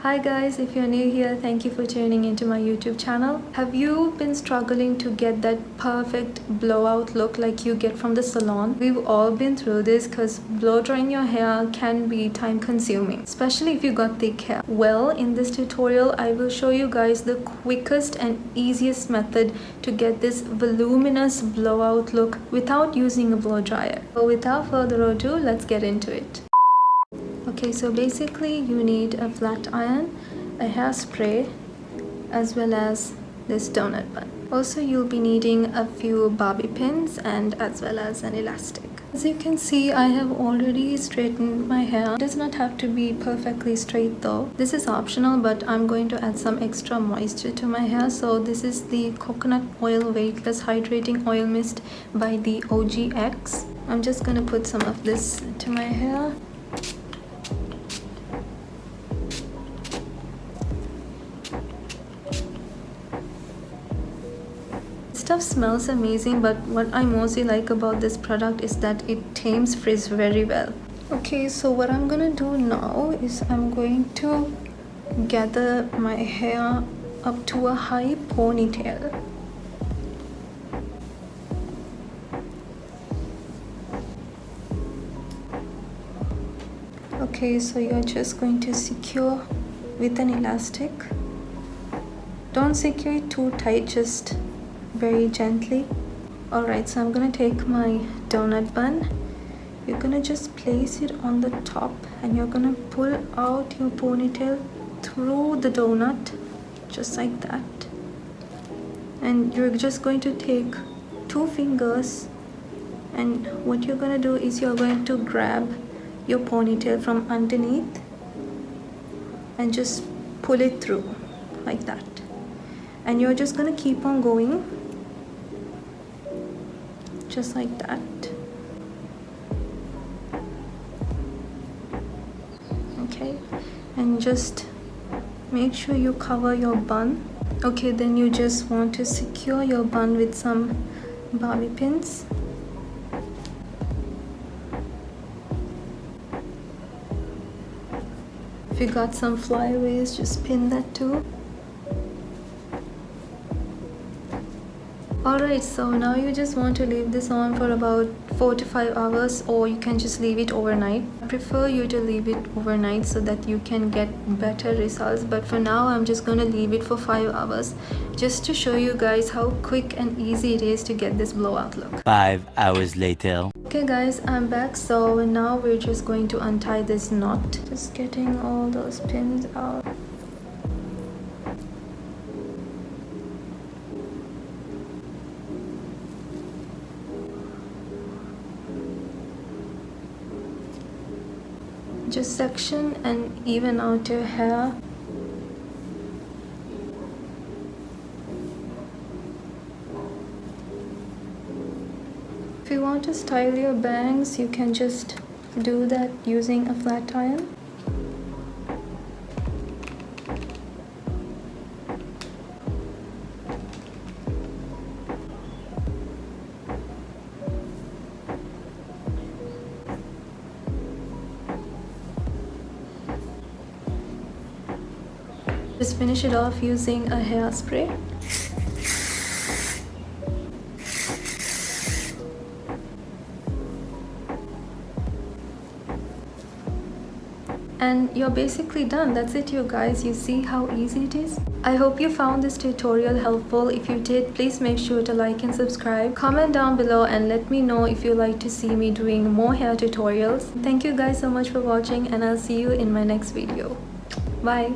Hi guys, if you're new here, thank you for tuning into my YouTube channel. Have you been struggling to get that perfect blowout look like you get from the salon? We've all been through this because blow drying your hair can be time consuming, especially if you got thick hair. Well, in this tutorial, I will show you guys the quickest and easiest method to get this voluminous blowout look without using a blow dryer. So without further ado, let's get into it. Okay, so basically you need a flat iron, a hairspray, as well as this donut bun. Also, you'll be needing a few bobby pins and as well as an elastic. As you can see, I have already straightened my hair. It does not have to be perfectly straight though. This is optional, but I'm going to add some extra moisture to my hair. So this is the coconut oil weightless hydrating oil mist by the OGX. I'm just going to put some of this to my hair. Stuff smells amazing, but what I mostly like about this product is that it tames frizz very well. Okay, so what I'm gonna do now is I'm going to gather my hair up to a high ponytail. Okay, so you're just going to secure with an elastic. Don't secure it too tight, just very gently. Alright, so I'm gonna take my donut bun. You're gonna just place it on the top and you're gonna pull out your ponytail through the donut, just like that. And you're just going to take 2 fingers, and what you're gonna do is you're going to grab your ponytail from underneath and just pull it through like that. And you're just gonna keep on going just like that. Okay, and just make sure you cover your bun. Okay, then you just want to secure your bun with some bobby pins. If you got some flyaways, just pin that too. Alright, so now you just want to leave this on for about 4 to 5 hours, or you can just leave it overnight. I prefer you to leave it overnight so that you can get better results, but for now I'm just going to leave it for 5 hours just to show you guys how quick and easy it is to get this blowout look. 5 hours later. Okay guys, I'm back. So now we're just going to untie this knot. Just getting all those pins out. Just section and even out your hair. If you want to style your bangs, you can just do that using a flat iron. Just finish it off using a hairspray. And you're basically done. That's it, you guys. You see how easy it is? I hope you found this tutorial helpful. If you did, please make sure to like and subscribe. Comment down below and let me know if you'd like to see me doing more hair tutorials. Thank you guys so much for watching, and I'll see you in my next video. Bye.